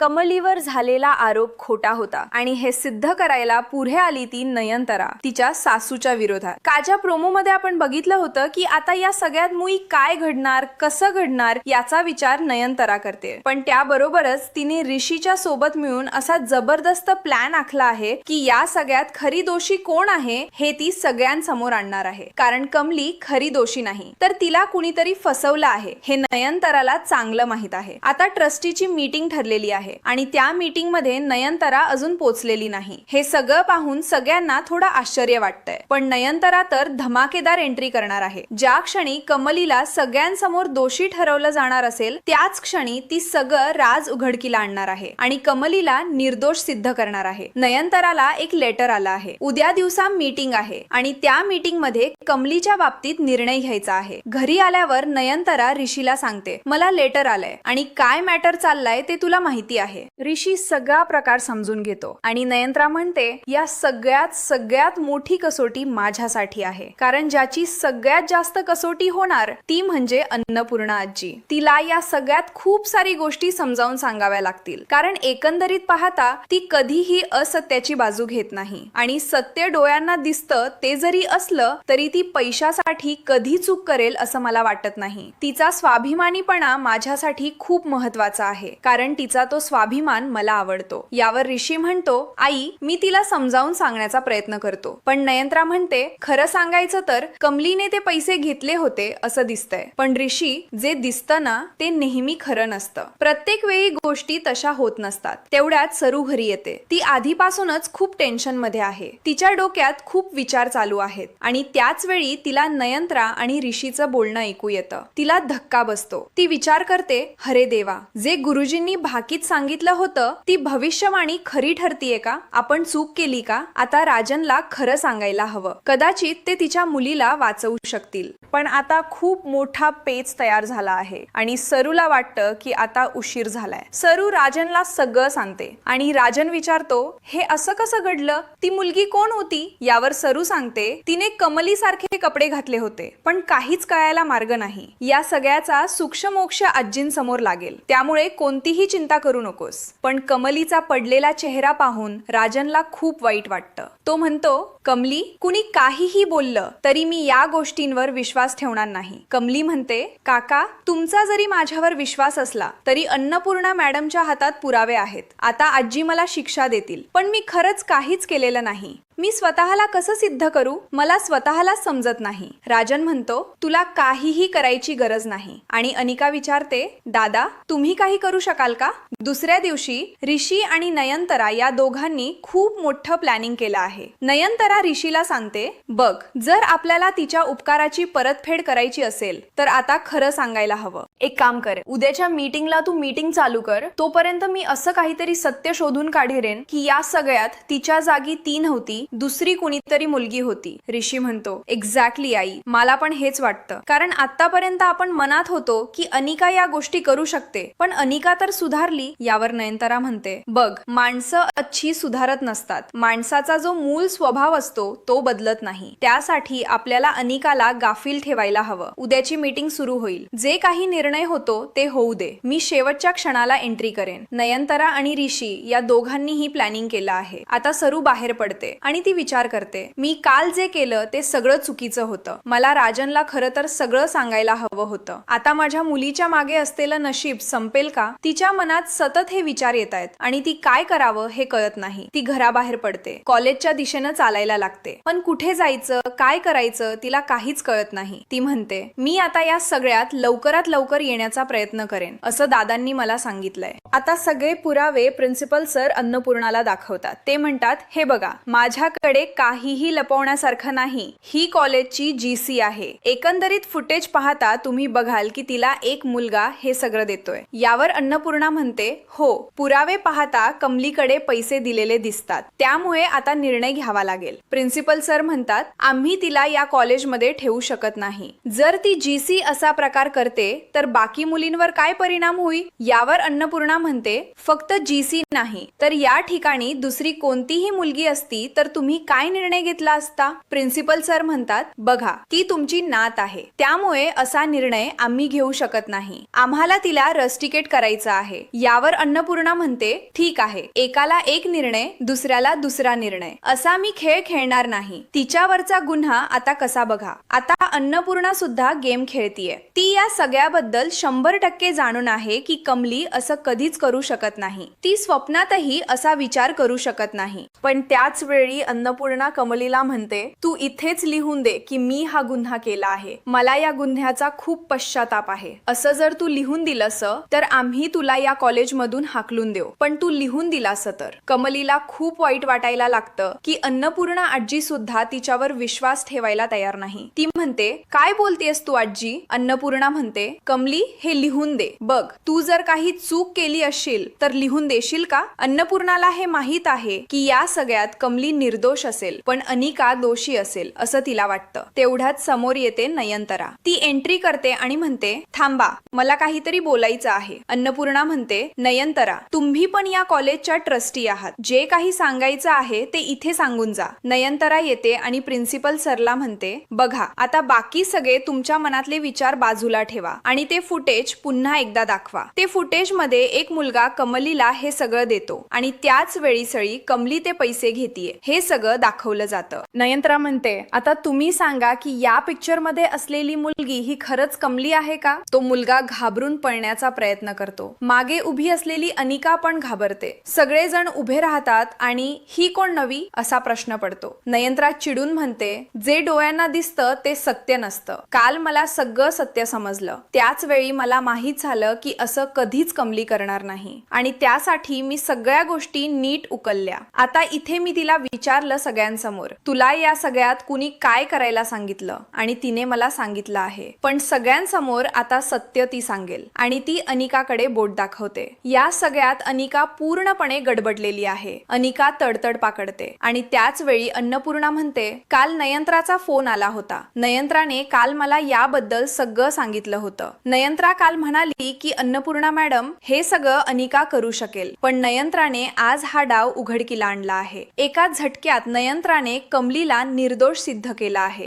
कमलीवर झालेला आरोप खोटा होता आणि हे सिद्ध करायला पुढे आली ती नयनतारा तिच्या सासूच्या विरोधात। कालच्या प्रोमो मध्ये आपण बघितलं होतं की आता या सगळ्यात मुळी काय घडणार, कसं घडणार याचा विचार नयनतारा करते, पण त्याबरोबरच तिने ऋषीच्या सोबत मिळून असा जबरदस्त प्लॅन आखला आहे की या सगळ्यात खरी दोषी कोण आहे हे ती सगळ्यांसमोर आणणार आहे। कारण कमली खरी दोषी नाही, तर तिला कुणीतरी फसवलं आहे हे नयनताराला चांगलं माहित आहे। आता ट्रस्टीची मीटिंग ठरलेली आहे आणि त्या मीटिंग मध्ये नयनतारा अजून पोहोचलेली नाही। हे सगळं पाहून सगळ्यांना थोडं आश्चर्य वाटतंय, पण नयनतारा तर धमाकेदार एंट्री करणार आहे। ज्या क्षणी कमलीला सगळ्यांसमोर दोषी ठरवलं जाणार असेल त्याच क्षणी ती सगळं राज उघडकीला आणणार आहे आणि कमलीला निर्दोष सिद्ध करणार आहे। नयनताराला एक लेटर आला आहे, उद्या दिवसा मीटिंग आहे आणि त्या मीटिंग मध्ये कमलीच्या बाबतीत निर्णय घ्यायचा आहे। घरी आल्यावर नयनतारा ऋषीला सांगते, मला लेटर आलंय आणि काय मॅटर चाललाय ते तुला माहिती आहे। ऋषी सगळा प्रकार समजून घेतो आणि नयनतारा म्हणते, या सगळ्यात मोठी कसोटी माझ्यासाठी आहे, कारण ज्याची सगळ्यात जास्त कसोटी होणार ती म्हणजे अन्नपूर्णा आजी। तिला या सगळ्यात खूप सारी गोष्टी समजावून सांगाव्या लागतील, कारण एकंदरीत पाहता ती कधीही असत्याची बाजू घेत नाही आणि सत्य डोळ्यांना दिसतं ते जरी असलं तरी ती पैशासाठी कधी चूक करेल असं मला वाटत नाही। तिचा स्वाभिमानीपणा माझ्यासाठी खूप महत्वाचा आहे, कारण तिचा तो स्वाभिमान मला आवडतो। यावर ऋषी म्हणतो, आई मी तिला समजावून सांगण्याचा प्रयत्न करतो, पण नयनतारा म्हणते, खरं सांगायचं तर कमलीने ते पैसे घेतले होते असं दिसतंय, पण ऋषी जे दिसतं ना ते नेहमी खरं नसतं। प्रत्येक वेळी गोष्टी तशा होत नसतात। तेवढ्यात सरू घरी येते। ती आधीपासूनच खूप टेन्शन मध्ये आहे, तिच्या डोक्यात खूप विचार चालू आहेत आणि त्याच वेळी तिला नयनतारा आणि ऋषीचं बोलणं ऐकू येतं। तिला धक्का बसतो। ती विचार करते, अरे देवा, जे गुरुजींनी भाकीत सांगितलं होतं ती भविष्यवाणी खरी ठरतीये का? आपण चूक केली का? आता राजनला खरं सांगायला हवं, कदाचित ते तिच्या मुलीला वाचवू शकतील। पण आता खूप मोठा पेच तयार झाला आहे आणि सरूला वाटतं की आता उशीर झालाय। सरू राजनला सगळं सांगते आणि राजन विचारतो, हे असं कसं घडलं? ती मुलगी कोण होती? यावर सरू सांगते, तिने कमली सारखे कपडे घातले होते, पण काहीच कळायला मार्ग नाही। या सगळ्याचा सूक्ष्मोक्ष आजींसमोर लागेल, त्यामुळे कोणतीही चिंता करू नकोस। पण कमलीचा पडलेला चेहरा पाहून राजनला खूप वाईट वाटतं। तो म्हणतो, कमली, कुणी काहीही बोललं तरी मी या गोष्टींवर विश्वास ठेवणार नाही। कमली म्हणते, काका, तुमचा जरी माझ्यावर विश्वास असला तरी अन्नपूर्णा मॅडमच्या हातात पुरावे आहेत। आता आजी मला शिक्षा देतील, पण मी खरंच काहीच केलेलं नाही। मी स्वतःला कसं सिद्ध करू? मला स्वतःला समजत नाही। राजन म्हणतो, तुला काहीही करायची गरज नाही। आणि अनिका विचारते, दादा तुम्ही काही करू शकाल का? दुसऱ्या दिवशी ऋषी आणि नयनतारा या दोघांनी खूप मोठं प्लॅनिंग केलं आहे। नयनतारा ऋषीला सांगते, बघ, जर आपल्याला तिच्या उपकाराची परतफेड करायची असेल तर आता खरं सांगायला हवं। एक काम कर, उद्याच्या मीटिंगला तू मीटिंग चालू कर, तोपर्यंत मी असं काहीतरी सत्य शोधून काढेन की या सगळ्यात तिच्या जागी ती नव्हती, दुसरी कुणीतरी मुलगी होती। ऋषी म्हणतो, एक्झॅक्टली आई, मला पण हेच वाटतं, कारण आतापर्यंत आपण मनात होतो की अनिका या गोष्टी करू शकते, पण अनिका तर सुधारली। यावर नयनतारा म्हणते, बघ, माणसं अच्छी सुधारत नसतात, माणसाचा जो मूळ स्वभाव असतो तो बदलत नाही। त्यासाठी आपल्याला अनिकाला गाफील ठेवायला हवं। उद्याची मीटिंग सुरू होईल, जे काही निर्णय होतो ते होऊ दे, मी शेवटच्या क्षणाला एंट्री करेन। नयनतारा आणि ऋषी या दोघांनीही प्लॅनिंग केलं आहे। आता सरू बाहेर पडते आणि ती विचार करते, मी काल जे केलं ते सगळं चुकीचं होतं। मला राजनला खरं तर सगळं सांगायला हवं होतं। आता माझ्या मुलीच्या मागे असलेलं नशीब संपेल का? तिच्या मनात सतत हे विचार येत आहेत आणि ती काय करावं हे कळत नाही। ती घराबाहेर पडते, कॉलेजच्या दिशेनं चालायला लागते, पण कुठे जायचं, काय करायचं तिला काहीच कळत नाही। ती म्हणते, मी आता या सगळ्यात लवकरात लवकर येण्याचा प्रयत्न करेन, असं दादांनी मला सांगितलंय। आता सगळे पुरावे प्रिन्सिपल सर अन्नपूर्णाला दाखवतात। ते म्हणतात, हे बघा, माझ्याकडे काहीही लपवण्यासारखं नाही, ही कॉलेजची जीसी आहे। एकंदरीत फुटेज पाहता तुम्ही बघाल की तिला एक मुलगा हे सगळं देतोय। यावर अन्नपूर्णा म्हणते, हो, पुरावे पाहता कमलीकडे पैसे दिलेले दिसतात, त्यामुळे आता निर्णय निर्णय घ्यावा लागेल. प्रिन्सिपल सर म्हणतात, आम्ही तिला या कॉलेजमध्ये ठेवू शकत नाही. जर ती जीसी असा प्रकार करते तर बाकी मुलींवर काय परिणाम होईल? यावर अन्नपूर्णा म्हणते, फक्त जीसी नाही तर या ठिकाणी दुसरी कोणतीही मुलगी असती तर तुम्ही काय निर्णय घेतला असता? प्रिन्सिपल सर म्हणतात, बघा ती तुमची नात आहे, त्यामुळे असा निर्णय आम्ही घेऊ शकत नाही. आम्हाला तिला रस्टिकेट करायचं आहे. यावर अन्नपूर्णा म्हणते, ठीक आहे, एकाला एक निर्णय, दुसऱ्याला दुसरा निर्णय, असा मी खेळ खेळणार नाही. तिच्यावरचा गुन्हा आता कसा बघा. आता अन्नपूर्णा सुद्धा गेम खेळतीये. ती या सगळ्याबद्दल 100% जाणून आहे की कमली असं कधीच करू शकत नाही. ती स्वप्नातही असा विचार करू शकत नाही. पण त्याच वेळी अन्नपूर्णा कमलीला म्हणते, तू इथेच लिहून दे की मी हा गुन्हा केला आहे. मला या गुन्ह्याचा खूप पश्चाताप आहे. असं जर तू लिहून दिलंस तर आम्ही तुला या कॉलेजमधून हाकलून देऊ. पण तू लिहून दिलास तर. कमलीला खूप वाईट वाटायला लागतं की अन्नपूर्णा आजी सुद्धा तिच्यावर विश्वास ठेवायला तयार नाही. ती म्हणते, काय बोलतेस तू आजी? अन्नपूर्णा म्हणते, कमली हे लिहून दे. बघ, तू जर काही चूक केली असशील तर लिहून देशील का? अन्नपूर्णाला हे माहित आहे की या सगळ्यात कमली निर्दोष असेल पण अनिका दोषी असेल असं तिला वाटतं. तेवढ्यात समोर येते नयनतारा. ती एंट्री करते आणि म्हणते, थांबा, मला काहीतरी बोलायचं आहे. अन्नपूर्णा म्हणते, नयनतारा, तुम्ही पण या कॉलेजच्या ट्रस्टी आहात. जे काही सांगायचं आहे ते इथे सांगून जा. नयनतारा येते आणि प्रिन्सिपल सरला म्हणते, बघा आता बाकी सगळे तुमच्या मनातले विचार बाजूला ठेवा आणि ते फुटेज पुन्हा एकदा दाखवा. ते फुटेज मध्ये एक मुलगा कमलीला हे सगळं देतो आणि त्याच वेळी सळी कमली ते पैसे घेतीये हे सगळं दाखवलं जातं. नयनतारा म्हणते, आता तुम्ही सांगा की या पिक्चर मध्ये असलेली मुलगी ही खरंच कमली आहे का? तो मुलगा घाबरून पळण्याचा प्रयत्न करतो. मागे उभी असलेली अनिका पण घाबरते. सगळेजण उभे राहतात आणि ही कोण नवी असा प्रश्न पडतो. नयनतारा चिडून म्हणते, जे डोळ्यांना दिसतं ते सत्य नसतं. काल मला सगळं सत्य समजलं. त्याच वेळी मला माहित झालं की असं कधीच कमली करणार नाही आणि त्यासाठी मी सगळ्या गोष्टी नीट उकलल्या. आता इथे मी तिला विचारलं सगळ्यांसमोर, तुला या सगळ्यात कुणी काय करायला सांगितलं? आणि तिने मला सांगितलं आहे. पण सगळ्यांसमोर आता सत्य ती सांगेल आणि ती अनिकाकडे बोट दाखवते. या सगळ्यात अनिका पूर्णपणे गडबडलेली आहे. अनिका तडतड पाकडते आणि त्याच वेळी अन्नपूर्णा म्हणते, काल नयनताराचा फोन आला होता. नयनताराने काल मला याबद्दल सगळं सांगितलं होतं. नयनतारा काल म्हणाली की अन्नपूर्णा मॅडम हे सगळं अनिका करू शकेल. पण नयनताराने आज हा डाव उघडकीला आणला आहे. एका झटक्यात नयनताराने कमलीला निर्दोष सिद्ध केला आहे.